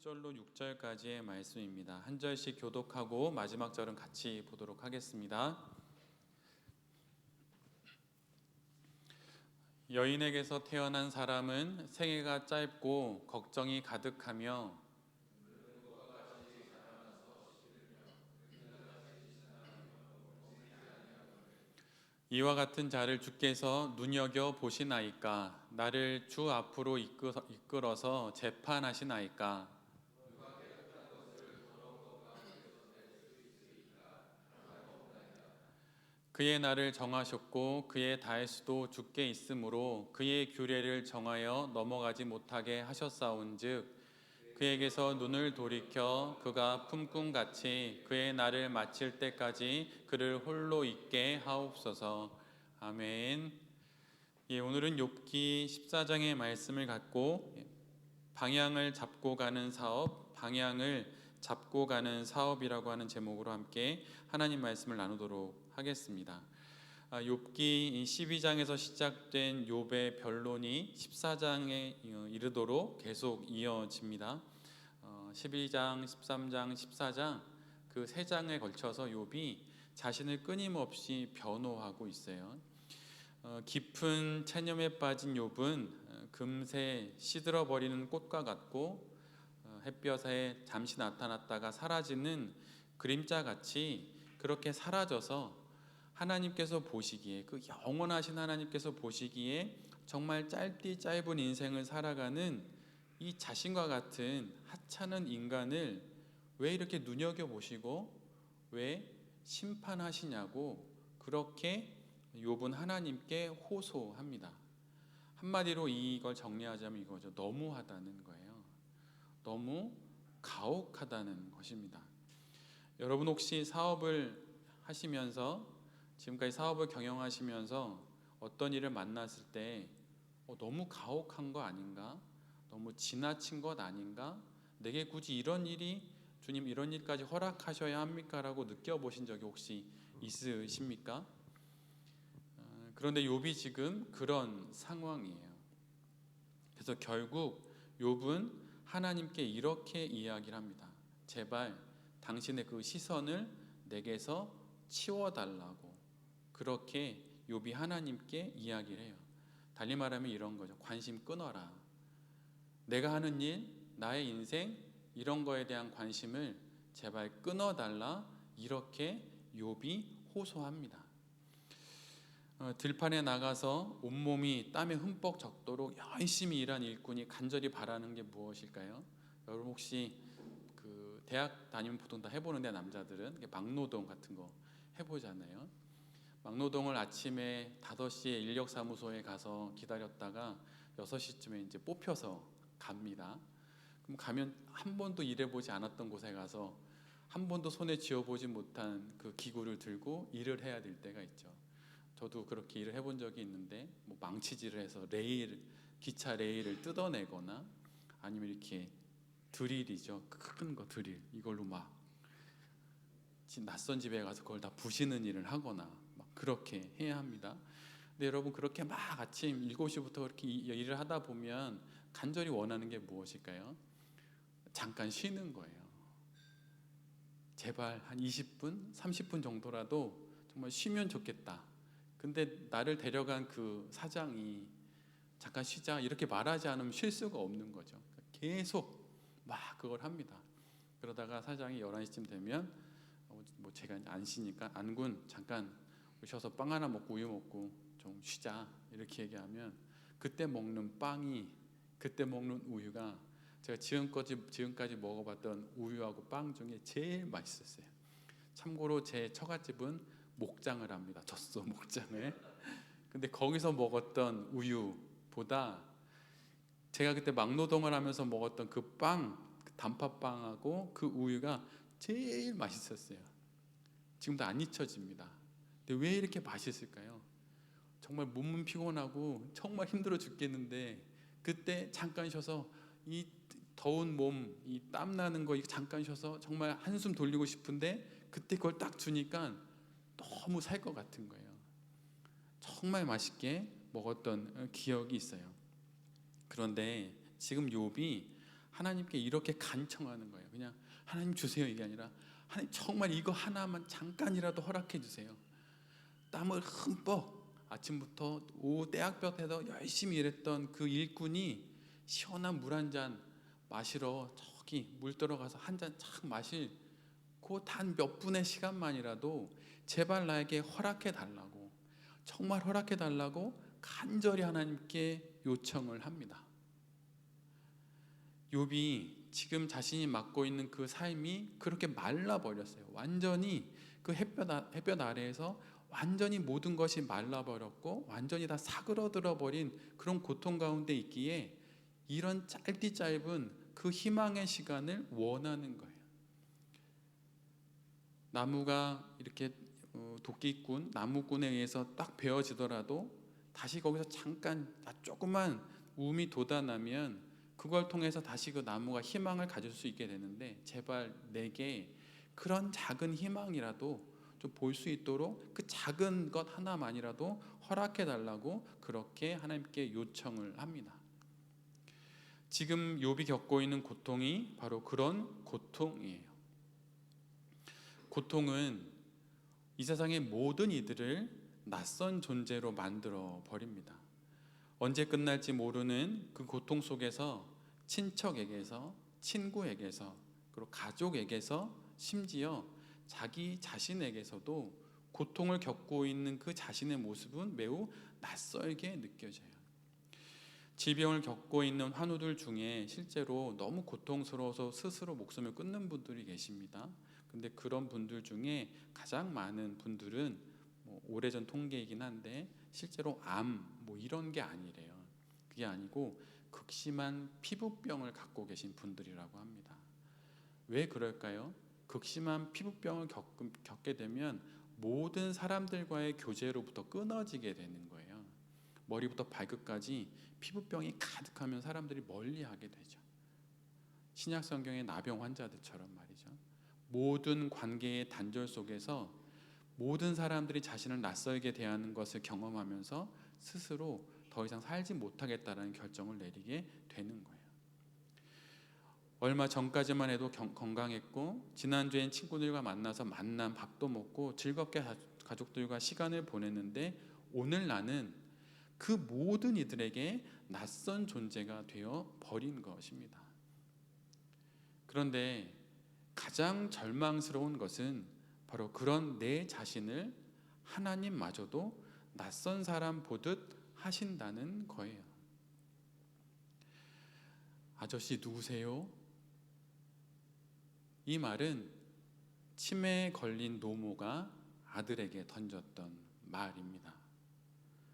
1절로 6절까지의 말씀입니다. 한 절씩 교독하고 마지막 절은 같이 보도록 하겠습니다. 여인에게서 태어난 사람은 생애가 짧고 걱정이 가득하며 이와 같은 자를 주께서 눈여겨 보시나이까? 나를 주 앞으로 이끌어서 재판하시나이까? 그의 날을 정하셨고 그의 다할수도 주께 있으므로 그의 규례를 정하여 넘어가지 못하게 하셨사온즉 그에게서 눈을 돌이켜 그가 품꾼같이 그의 날을 마칠 때까지 그를 홀로 있게 하옵소서. 아멘. 예, 오늘은 욥기 14장의 말씀을 갖고 방향을 잡고 가는 사업, 방향을 잡고 가는 사업이라고 하는 제목으로 함께 하나님 말씀을 나누도록 하겠습니다. 욥기 12장에서 시작된 욥의 변론이 14장에 이르도록 계속 이어집니다. 12장, 13장, 14장 그 세 장에 걸쳐서 욥이 자신을 끊임없이 변호하고 있어요. 깊은 체념에 빠진 욥은 금세 시들어버리는 꽃과 같고 햇볕에 잠시 나타났다가 사라지는 그림자같이 그렇게 사라져서 하나님께서 보시기에, 그 영원하신 하나님께서 보시기에 정말 짧은 인생을 살아가는 이 자신과 같은 하찮은 인간을 왜 이렇게 눈여겨보시고 왜 심판하시냐고 그렇게 욥은 하나님께 호소합니다. 한마디로 이걸 정리하자면 이거죠. 너무하다는 거예요. 너무 가혹하다는 것입니다. 여러분 혹시 사업을 하시면서 지금까지 사업을 경영하시면서 어떤 일을 만났을 때 너무 가혹한 거 아닌가? 너무 지나친 것 아닌가? 내게 굳이 이런 일이 주님 이런 일까지 허락하셔야 합니까? 라고 느껴보신 적이 혹시 있으십니까? 그런데 욥이 지금 그런 상황이에요. 그래서 결국 욥은 하나님께 이렇게 이야기를 합니다. 제발 당신의 그 시선을 내게서 치워달라고 그렇게 욥이 하나님께 이야기를 해요. 달리 말하면 이런 거죠. 관심 끊어라. 내가 하는 일, 나의 인생 이런 거에 대한 관심을 제발 끊어달라 이렇게 욥이 호소합니다. 들판에 나가서 온몸이 땀에 흠뻑 젖도록 열심히 일한 일꾼이 간절히 바라는 게 무엇일까요? 여러분 혹시 그 대학 다니면 보통 다 해보는데 남자들은 막노동 같은 거 해보잖아요. 막노동을 아침에 5시에 인력사무소에 가서 기다렸다가 6시쯤에 이제 뽑혀서 갑니다. 그럼 가면 한 번도 일해보지 않았던 곳에 가서 한 번도 손에 쥐어보지 못한 그 기구를 들고 일을 해야 될 때가 있죠. 저도 그렇게 일을 해본 적이 있는데 뭐 망치질을 해서 기차 레일을 뜯어내거나 아니면 이렇게 드릴이죠. 큰 거 드릴 이걸로 막 낯선 집에 가서 그걸 다 부시는 일을 하거나 막 그렇게 해야 합니다. 근데 여러분 그렇게 막 아침 7시부터 그렇게 일을 하다 보면 간절히 원하는 게 무엇일까요? 잠깐 쉬는 거예요. 제발 한 20분, 30분 정도라도 정말 쉬면 좋겠다. 근데 나를 데려간 그 사장이 잠깐 쉬자 이렇게 말하지 않으면 쉴 수가 없는 거죠. 계속 막 그걸 합니다. 그러다가 사장이 11시쯤 되면 뭐 제가 안 쉬니까 안군 잠깐 쉬어서 빵 하나 먹고 우유 먹고 좀 쉬자 이렇게 얘기하면 그때 먹는 빵이 그때 먹는 우유가 제가 지금까지 먹어봤던 우유하고 빵 중에 제일 맛있었어요. 참고로 제 처갓집은 목장을 합니다. 젖소 목장을. 근데 거기서 먹었던 우유보다 제가 그때 막노동을 하면서 먹었던 그 빵, 그 단팥빵하고 그 우유가 제일 맛있었어요. 지금도 안 잊혀집니다. 근데 왜 이렇게 맛있을까요? 정말 몸은 피곤하고 정말 힘들어 죽겠는데 그때 잠깐 쉬어서 이 더운 몸, 이 땀 나는 거 잠깐 쉬어서 정말 한숨 돌리고 싶은데 그때 그걸 딱 주니까 너무 살 것 같은 거예요. 정말 맛있게 먹었던 기억이 있어요. 그런데 지금 욥이 하나님께 이렇게 간청하는 거예요. 그냥 하나님 주세요 이게 아니라 하나님 정말 이거 하나만 잠깐이라도 허락해 주세요. 땀을 흠뻑 아침부터 오후 떼학볕에서 열심히 일했던 그 일꾼이 시원한 물 한 잔 마시러 저기 물 들어가서 한 잔 착 마실 그 단 몇 분의 시간만이라도 제발 나에게 허락해 달라고, 정말 허락해 달라고 간절히 하나님께 요청을 합니다. 욥이 지금 자신이 맡고 있는 그 삶이 그렇게 말라버렸어요. 완전히 그 햇볕 아래에서 완전히 모든 것이 말라버렸고 완전히 다 사그러들어 버린 그런 고통 가운데 있기에 이런 짧은 그 희망의 시간을 원하는 거예요. 나무가 이렇게 도끼꾼, 나무꾼에 의해서 딱 베어지더라도 다시 거기서 잠깐 조그만 움이 돋아나면 그걸 통해서 다시 그 나무가 희망을 가질 수 있게 되는데, 제발 내게 그런 작은 희망이라도 좀 볼 수 있도록 그 작은 것 하나만이라도 허락해 달라고 그렇게 하나님께 요청을 합니다. 지금 욥이 겪고 있는 고통이 바로 그런 고통이에요. 고통은 이 세상의 모든 이들을 낯선 존재로 만들어 버립니다. 언제 끝날지 모르는 그 고통 속에서 친척에게서, 친구에게서, 그리고 가족에게서, 심지어 자기 자신에게서도 고통을 겪고 있는 그 자신의 모습은 매우 낯설게 느껴져요. 질병을 겪고 있는 환우들 중에 실제로 너무 고통스러워서 스스로 목숨을 끊는 분들이 계십니다. 근데 그런 분들 중에 가장 많은 분들은 오래전 통계이긴 한데 실제로 암 이런 게 아니래요. 그게 아니고 극심한 피부병을 갖고 계신 분들이라고 합니다. 왜 그럴까요? 극심한 피부병을 겪게 되면 모든 사람들과의 교제로부터 끊어지게 되는 거예요. 머리부터 발끝까지 피부병이 가득하면 사람들이 멀리하게 되죠. 신약 성경의 나병 환자들처럼 말이죠. 모든 관계의 단절 속에서 모든 사람들이 자신을 낯설게 대하는 것을 경험하면서 스스로 더 이상 살지 못하겠다는 결정을 내리게 되는 거예요. 얼마 전까지만 해도 건강했고 지난주엔 친구들과 만나서 만난 밥도 먹고 즐겁게 가족들과 시간을 보냈는데 오늘 나는 그 모든 이들에게 낯선 존재가 되어 버린 것입니다. 그런데 가장 절망스러운 것은 바로 그런 내 자신을 하나님마저도 낯선 사람 보듯 하신다는 거예요. 아저씨 누구세요? 이 말은 치매에 걸린 노모가 아들에게 던졌던 말입니다.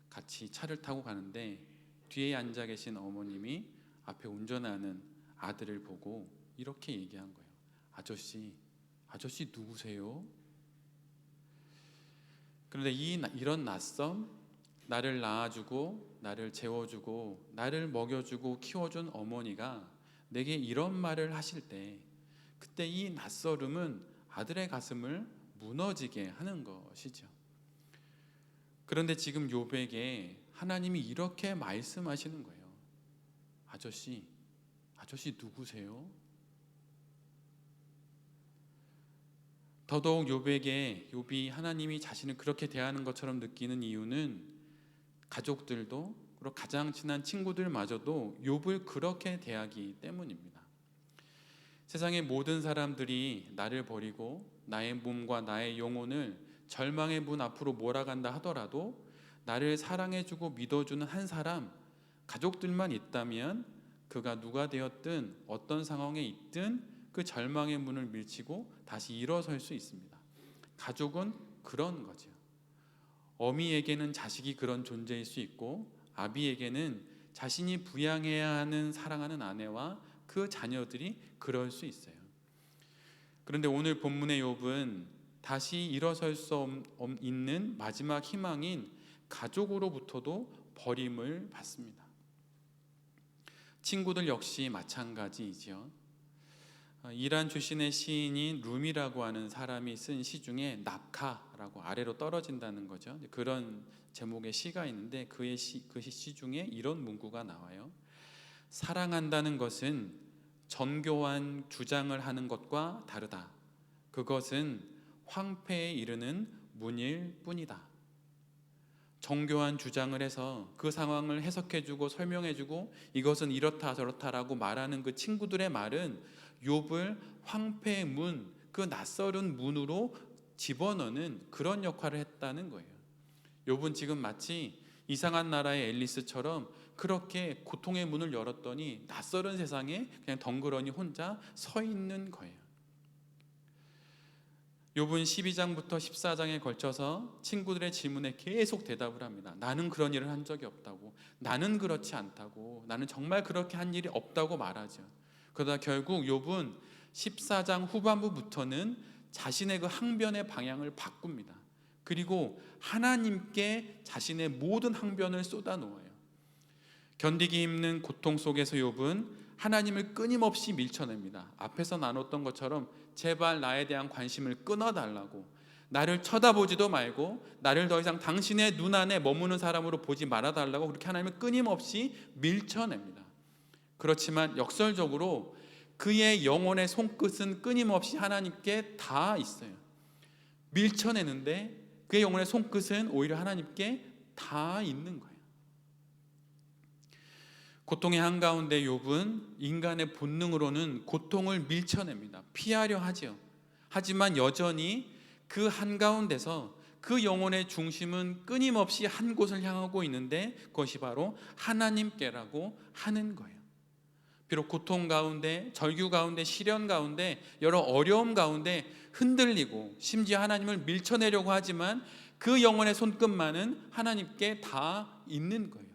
같이 차를 타고 가는데 뒤에 앉아 계신 어머님이 앞에 운전하는 아들을 보고 이렇게 얘기한 거예요. 아저씨 누구세요? 그런데 이런 낯섦, 나를 낳아주고 나를 재워주고 나를 먹여주고 키워준 어머니가 내게 이런 말을 하실 때 그때 이 낯설음은 아들의 가슴을 무너지게 하는 것이죠. 그런데 지금 욥에게 하나님이 이렇게 말씀하시는 거예요. 아저씨 누구세요? 더더욱 욥이 하나님이 자신을 그렇게 대하는 것처럼 느끼는 이유는 가족들도 그리고 가장 친한 친구들마저도 욥을 그렇게 대하기 때문입니다. 세상의 모든 사람들이 나를 버리고 나의 몸과 나의 영혼을 절망의 문 앞으로 몰아간다 하더라도 나를 사랑해주고 믿어주는 한 사람, 가족들만 있다면 그가 누가 되었든 어떤 상황에 있든 그 절망의 문을 밀치고 다시 일어설 수 있습니다. 가족은 그런 거죠. 어미에게는 자식이 그런 존재일 수 있고 아비에게는 자신이 부양해야 하는 사랑하는 아내와 그 자녀들이 그럴 수 있어요. 그런데 오늘 본문의 욥은 다시 일어설 수 있는 마지막 희망인 가족으로부터도 버림을 받습니다. 친구들 역시 마찬가지이죠. 이란 출신의 시인인 룸이라고 하는 사람이 쓴 시 중에 낙하라고 아래로 떨어진다는 거죠. 그런 제목의 시가 있는데 그 시 중에 이런 문구가 나와요. 사랑한다는 것은 정교한 주장을 하는 것과 다르다. 그것은 황폐에 이르는 문일 뿐이다. 정교한 주장을 해서 그 상황을 해석해주고 설명해주고 이것은 이렇다 저렇다라고 말하는 그 친구들의 말은 욥을 황폐의 문, 그 낯설은 문으로 집어넣는 그런 역할을 했다는 거예요. 욥은 지금 마치 이상한 나라의 앨리스처럼 그렇게 고통의 문을 열었더니 낯설은 세상에 그냥 덩그러니 혼자 서 있는 거예요. 욥은 12장부터 14장에 걸쳐서 친구들의 질문에 계속 대답을 합니다. 나는 그런 일을 한 적이 없다고, 나는 그렇지 않다고, 나는 정말 그렇게 한 일이 없다고 말하죠. 그러다 결국 욥은 14장 후반부부터는 자신의 그 항변의 방향을 바꿉니다. 그리고 하나님께 자신의 모든 항변을 쏟아놓아요. 견디기 힘든 고통 속에서 욥은 하나님을 끊임없이 밀쳐냅니다. 앞에서 나눴던 것처럼 제발 나에 대한 관심을 끊어달라고, 나를 쳐다보지도 말고 나를 더 이상 당신의 눈 안에 머무는 사람으로 보지 말아달라고 그렇게 하나님을 끊임없이 밀쳐냅니다. 그렇지만 역설적으로 그의 영혼의 손끝은 끊임없이 하나님께 닿아 있어요. 밀쳐내는데 그의 영혼의 손끝은 오히려 하나님께 닿아 있는 거예요. 고통의 한가운데 욥은 인간의 본능으로는 고통을 밀쳐냅니다. 피하려 하죠. 하지만 여전히 그 한가운데서 그 영혼의 중심은 끊임없이 한 곳을 향하고 있는데 그것이 바로 하나님께라고 하는 거예요. 비록 고통 가운데, 절규 가운데, 시련 가운데, 여러 어려움 가운데 흔들리고 심지어 하나님을 밀쳐내려고 하지만 그 영혼의 손끝만은 하나님께 다 있는 거예요.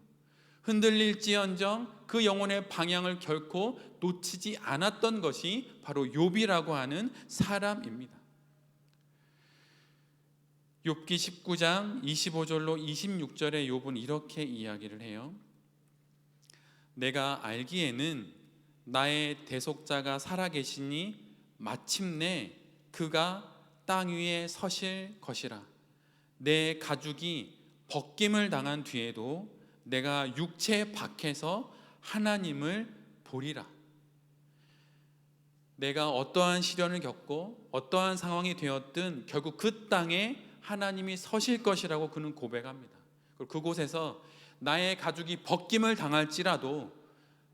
흔들릴지언정 그 영혼의 방향을 결코 놓치지 않았던 것이 바로 욥이라고 하는 사람입니다. 욥기 19장 25절로 26절에 욥은 이렇게 이야기를 해요. 내가 알기에는 나의 대속자가 살아계시니 마침내 그가 땅 위에 서실 것이라. 내 가죽이 벗김을 당한 뒤에도 내가 육체 밖에서 하나님을 보리라. 내가 어떠한 시련을 겪고 어떠한 상황이 되었든 결국 그 땅에 하나님이 서실 것이라고 그는 고백합니다. 그곳에서 나의 가죽이 벗김을 당할지라도,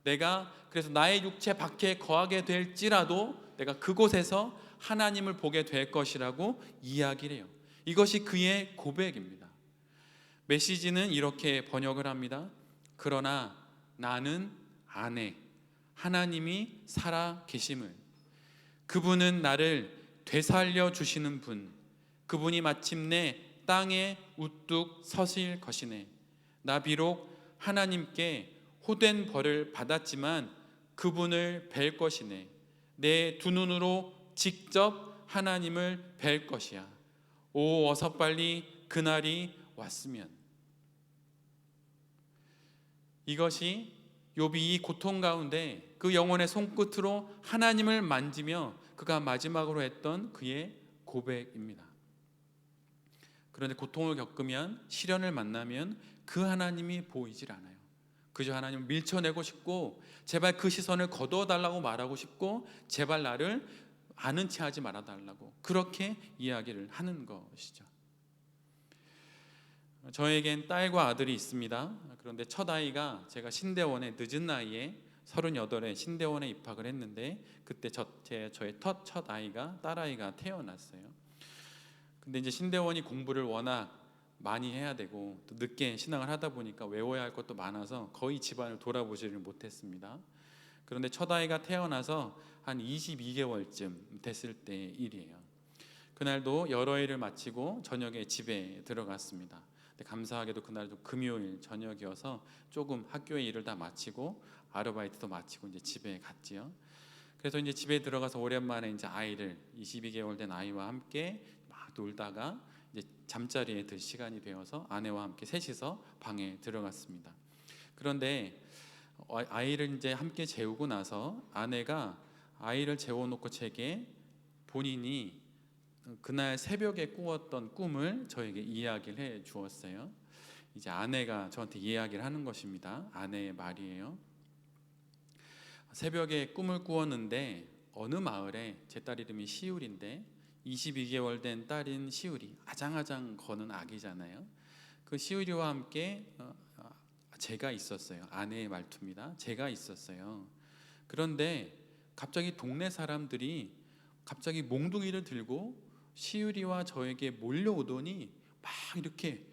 내가 그래서 나의 육체 밖에 거하게 될지라도 내가 그곳에서 하나님을 보게 될 것이라고 이야기를 해요. 이것이 그의 고백입니다. 메시지는 이렇게 번역을 합니다. 그러나 나는 아네, 하나님이 살아 계심을, 그분은 나를 되살려 주시는 분, 그분이 마침내 땅에 우뚝 서실 것이네. 나 비록 하나님께 호된 벌을 받았지만 그분을 뵐 것이네. 내 두 눈으로 직접 하나님을 뵐 것이야. 오, 어서 빨리 그날이 왔으면. 이것이 욥이 이 고통 가운데 그 영혼의 손끝으로 하나님을 만지며 그가 마지막으로 했던 그의 고백입니다. 그런데 고통을 겪으면, 시련을 만나면 그 하나님이 보이질 않아요. 그저 하나님을 밀쳐내고 싶고 제발 그 시선을 거두어달라고 말하고 싶고 제발 나를 아는 체 하지 말아달라고 그렇게 이야기를 하는 것이죠. 저에겐 딸과 아들이 있습니다. 그런데 첫 아이가 제가 신대원에 늦은 나이에 38에 신대원에 입학을 했는데 그때 저의 첫 아이가 딸아이가 태어났어요. 근데 이제 신대원이 공부를 워낙 많이 해야 되고 또 늦게 신앙을 하다 보니까 외워야 할 것도 많아서 거의 집안을 돌아보지를 못했습니다. 그런데 첫 아이가 태어나서 한 22개월쯤 됐을 때 일이에요. 그날도 여러 일을 마치고 저녁에 집에 들어갔습니다. 감사하게도 그날도 금요일 저녁이어서 조금 학교의 일을 다 마치고 아르바이트도 마치고 이제 집에 갔지요. 그래서 이제 집에 들어가서 오랜만에 이제 아이를 22개월 된 아이와 함께 막 놀다가 이제 잠자리에 들 시간이 되어서 아내와 함께 셋이서 방에 들어갔습니다. 그런데 아이를 이제 함께 재우고 나서 아내가 아이를 재워놓고 제게 본인이 그날 새벽에 꾸었던 꿈을 저에게 이야기를 해 주었어요. 이제 아내가 저한테 이야기를 하는 것입니다. 아내의 말이에요. 새벽에 꿈을 꾸었는데 어느 마을에, 제 딸 이름이 시울인데 22개월 된 딸인 시울이, 아장아장 거는 아기잖아요. 그 시울이와 함께 제가 있었어요. 아내의 말투입니다. 제가 있었어요. 그런데 갑자기 동네 사람들이 갑자기 몽둥이를 들고 시울이와 저에게 몰려오더니 막 이렇게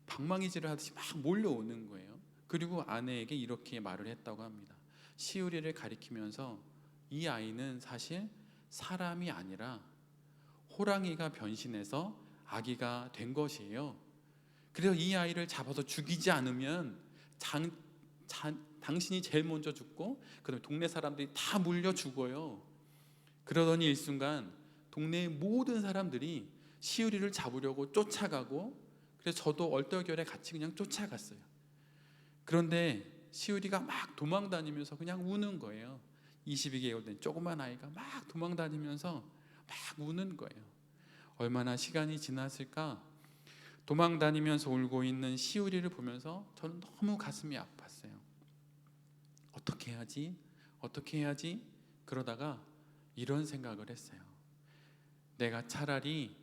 방망이질을 하듯이 막 몰려오는 거예요. 그리고 아내에게 이렇게 말을 했다고 합니다. 시우리를 가리키면서 이 아이는 사실 사람이 아니라 호랑이가 변신해서 아기가 된 것이에요. 그래서 이 아이를 잡아서 죽이지 않으면 당신이 제일 먼저 죽고 그다음에 동네 사람들이 다 물려 죽어요. 그러더니 일순간 동네의 모든 사람들이 시우리를 잡으려고 쫓아가고, 그래서 저도 얼떨결에 같이 그냥 쫓아갔어요. 그런데 시우리가 막 도망다니면서 그냥 우는 거예요. 22개월 된 조그만 아이가 막 도망다니면서 막 우는 거예요. 얼마나 시간이 지났을까? 도망다니면서 울고 있는 시우리를 보면서 저는 너무 가슴이 아팠어요. 어떻게 해야지? 어떻게 해야지? 그러다가 이런 생각을 했어요. 내가 차라리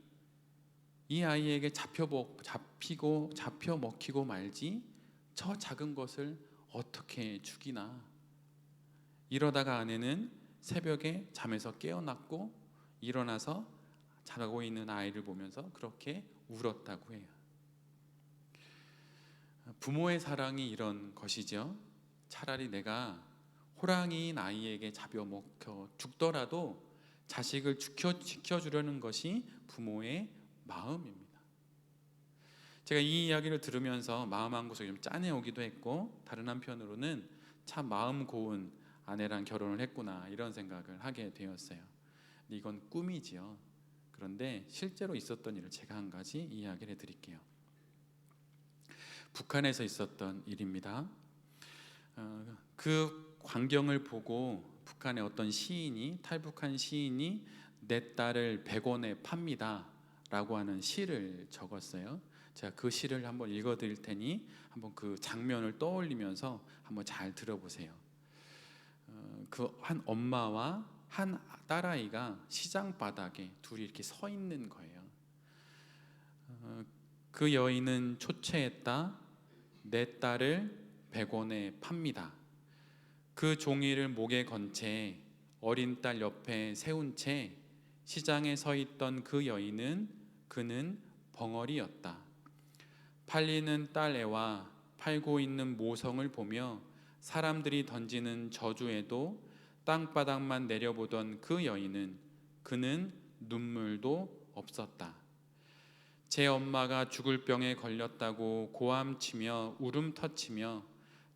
이 아이에게 잡혀 먹히고 말지 저 작은 것을 어떻게 죽이나. 이러다가 아내는 새벽에 잠에서 깨어났고 일어나서 자고 있는 아이를 보면서 그렇게 울었다고 해요. 부모의 사랑이 이런 것이죠. 차라리 내가 호랑이인 아이에게 잡혀 먹혀 죽더라도 자식을 지켜주려는 것이 부모의 마음입니다. 제가 이 이야기를 들으면서 마음 한구석이 좀 짠해오기도 했고, 다른 한편으로는 참 마음 고운 아내랑 결혼을 했구나 이런 생각을 하게 되었어요. 이건 꿈이지요. 그런데 실제로 있었던 일을 제가 한 가지 이야기를 해드릴게요. 북한에서 있었던 일입니다. 그 광경을 보고 북한의 어떤 시인이, 탈북한 시인이 내 딸을 100원에 팝니다 라고 하는 시를 적었어요. 제가 그 시를 한번 읽어드릴 테니 한번 그 장면을 떠올리면서 한번 잘 들어보세요. 그 한 엄마와 한 딸아이가 시장 바닥에 둘이 이렇게 서 있는 거예요. 그 여인은 초췌했다. 내 딸을 100원에 팝니다. 그 종이를 목에 건 채 어린 딸 옆에 세운 채 시장에 서 있던 그 여인은, 그는 벙어리였다. 팔리는 딸 애와 팔고 있는 모성을 보며 사람들이 던지는 저주에도 땅바닥만 내려보던 그 여인은, 그는 눈물도 없었다. 제 엄마가 죽을 병에 걸렸다고 고함치며 울음 터치며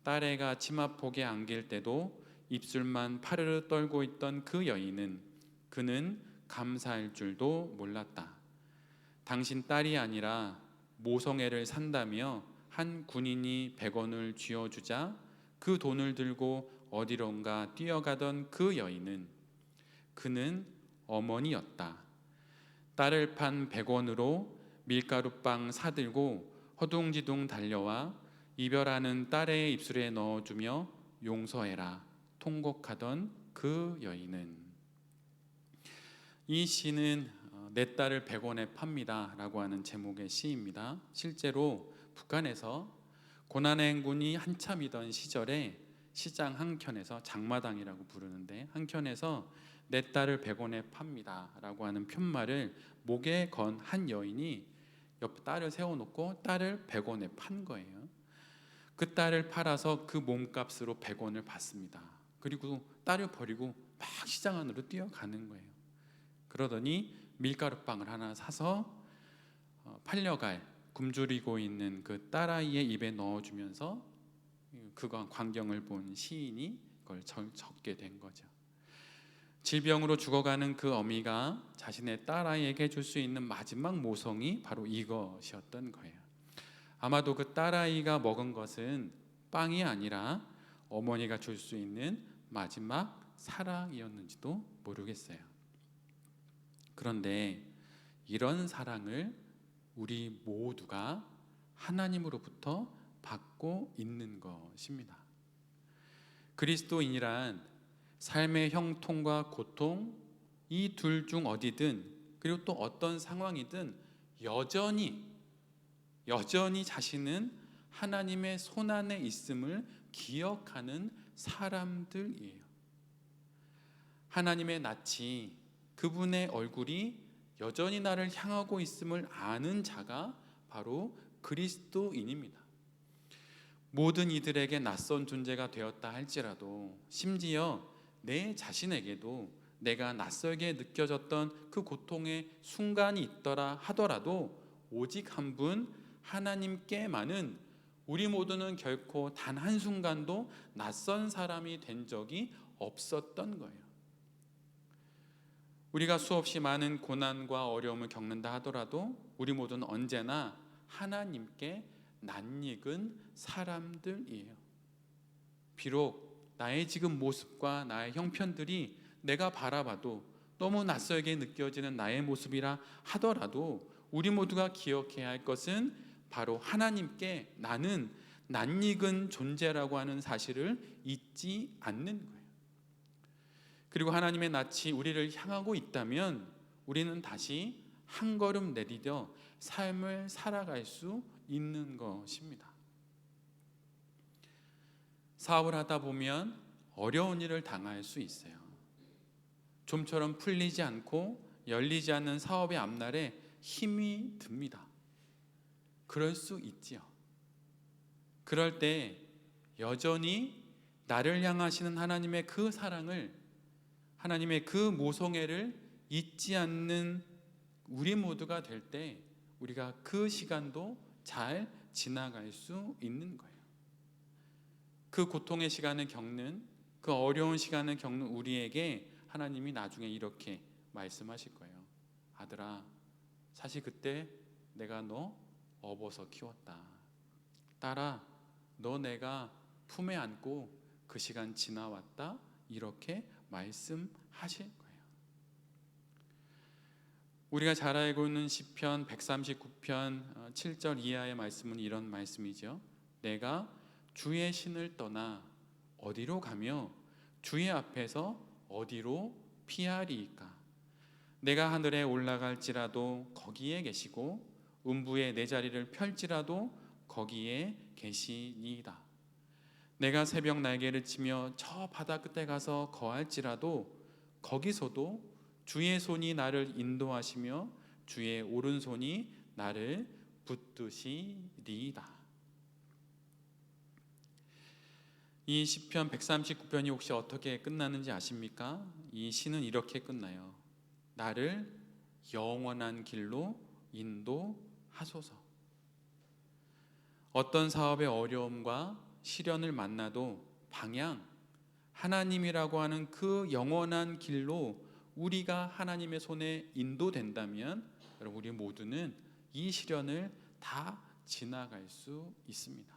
딸애가 치마폭에 안길 때도 입술만 파르르 떨고 있던 그 여인은, 그는 감사할 줄도 몰랐다. 당신 딸이 아니라 모성애를 산다며 한 군인이 100원을 쥐어주자 그 돈을 들고 어디론가 뛰어가던 그 여인은, 그는 어머니였다. 딸을 판 100원으로 밀가루빵 사들고 허둥지둥 달려와 이별하는 딸의 입술에 넣어주며 용서해라 통곡하던 그 여인은. 이 시는 내 딸을 100원에 팝니다 라고 하는 제목의 시입니다. 실제로 북한에서 고난의 행군이 한참이던 시절에 시장 한켠에서, 장마당이라고 부르는데, 한켠에서 내 딸을 100원에 팝니다 라고 하는 편말을 목에 건 한 여인이 옆 딸을 세워놓고 딸을 100원에 판 거예요. 그 딸을 팔아서 그 몸값으로 100원을 받습니다. 그리고 딸을 버리고 막 시장 안으로 뛰어가는 거예요. 그러더니 밀가루빵을 하나 사서 팔려갈 굶주리고 있는 그 딸아이의 입에 넣어주면서 그 광경을 본 시인이 그걸 적게 된 거죠. 질병으로 죽어가는 그 어미가 자신의 딸아이에게 줄 수 있는 마지막 모성이 바로 이것이었던 거예요. 아마도 그 딸아이가 먹은 것은 빵이 아니라 어머니가 줄 수 있는 마지막 사랑이었는지도 모르겠어요. 그런데 이런 사랑을 우리 모두가 하나님으로부터 받고 있는 것입니다. 그리스도인이란 삶의 형통과 고통, 이 둘 중 어디든, 그리고 또 어떤 상황이든 여전히 자신은 하나님의 손안에 있음을 기억하는 사람들이에요. 하나님의 낯이, 그분의 얼굴이 여전히 나를 향하고 있음을 아는 자가 바로 그리스도인입니다. 모든 이들에게 낯선 존재가 되었다 할지라도, 심지어 내 자신에게도 내가 낯설게 느껴졌던 그 고통의 순간이 있더라 하더라도, 오직 한 분 하나님께만은 우리 모두는 결코 단 한순간도 낯선 사람이 된 적이 없었던 거예요. 우리가 수없이 많은 고난과 어려움을 겪는다 하더라도 우리 모두는 언제나 하나님께 낯익은 사람들이에요. 비록 나의 지금 모습과 나의 형편들이 내가 바라봐도 너무 낯설게 느껴지는 나의 모습이라 하더라도, 우리 모두가 기억해야 할 것은 바로 하나님께 나는 낯익은 존재라고 하는 사실을 잊지 않는 거예요. 그리고 하나님의 낯이 우리를 향하고 있다면 우리는 다시 한 걸음 내디뎌 삶을 살아갈 수 있는 것입니다. 사업을 하다 보면 어려운 일을 당할 수 있어요. 좀처럼 풀리지 않고 열리지 않는 사업의 앞날에 힘이 듭니다. 그럴 수 있지요. 그럴 때 여전히 나를 향하시는 하나님의 그 사랑을, 하나님의 그 모성애를 잊지 않는 우리 모두가 될 때 우리가 그 시간도 잘 지나갈 수 있는 거예요. 그 고통의 시간을 겪는, 그 어려운 시간을 겪는 우리에게 하나님이 나중에 이렇게 말씀하실 거예요. 아들아, 사실 그때 내가 너 업어서 키웠다. 딸아, 너 내가 품에 안고 그 시간 지나왔다. 이렇게 말씀하실 거예요. 우리가 잘 알고 있는 시편 139편 7절 이하의 말씀은 이런 말씀이죠. 내가 주의 신을 떠나 어디로 가며 주의 앞에서 어디로 피하리이까. 내가 하늘에 올라갈지라도 거기에 계시고 음부에 내 자리를 펼지라도 거기에 계시니이다. 내가 새벽 날개를 치며 저 바다 끝에 가서 거할지라도 거기서도 주의 손이 나를 인도하시며 주의 오른손이 나를 붙드시리이다. 이 시편 139편이 혹시 어떻게 끝나는지 아십니까? 이 시는 이렇게 끝나요. 나를 영원한 길로 인도하소서. 어떤 사업의 어려움과 시련을 만나도 방향, 하나님이라고 하는 그 영원한 길로 우리가 하나님의 손에 인도된다면 여러분, 우리 모두는 이 시련을 다 지나갈 수 있습니다.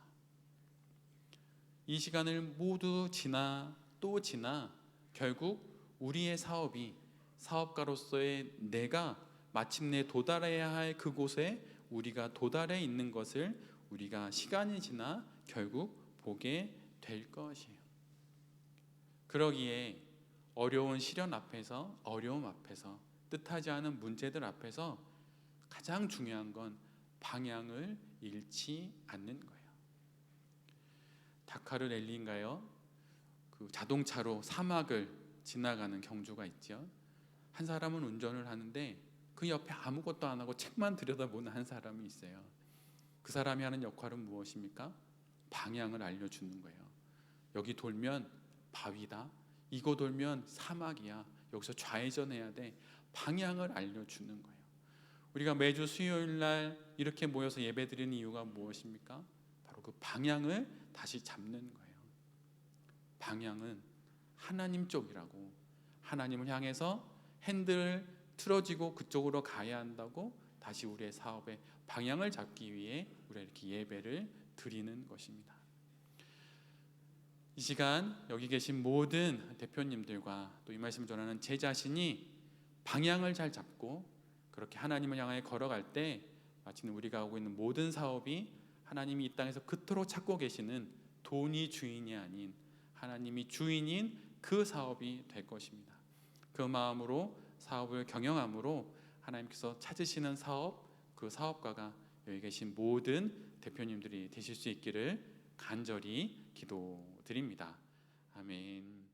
이 시간을 모두 지나 또 지나 결국 우리의 사업이, 사업가로서의 내가 마침내 도달해야 할 그곳에 우리가 도달해 있는 것을 우리가 시간이 지나 결국 보게 될 것이에요. 그러기에 어려운 시련 앞에서, 어려움 앞에서, 뜻하지 않은 문제들 앞에서 가장 중요한 건 방향을 잃지 않는 거예요. 다카르 랠리인가요? 그 자동차로 사막을 지나가는 경주가 있죠. 한 사람은 운전을 하는데 그 옆에 아무것도 안 하고 책만 들여다보는 한 사람이 있어요. 그 사람이 하는 역할은 무엇입니까? 방향을 알려주는 거예요. 여기 돌면 바위다. 이거 돌면 사막이야. 여기서 좌회전해야 돼. 방향을 알려주는 거예요. 우리가 매주 수요일 날 이렇게 모여서 예배드리는 이유가 무엇입니까? 바로 그 방향을 다시 잡는 거예요. 방향은 하나님 쪽이라고, 하나님을 향해서 핸들을 틀어지고 그쪽으로 가야 한다고 다시 우리의 사업의 방향을 잡기 위해 우리가 이렇게 예배를 드리는 것입니다. 이 시간 여기 계신 모든 대표님들과 또 이 말씀을 전하는 제 자신이 방향을 잘 잡고 그렇게 하나님을 향해 걸어갈 때 마침내 우리가 하고 있는 모든 사업이 하나님이 이 땅에서 그토록 찾고 계시는 돈이 주인이 아닌 하나님이 주인인 그 사업이 될 것입니다. 그 마음으로 사업을 경영함으로 하나님께서 찾으시는 사업, 그 사업가가 여기 계신 모든 대표님들이 되실 수 있기를 간절히 기도드립니다. 아멘.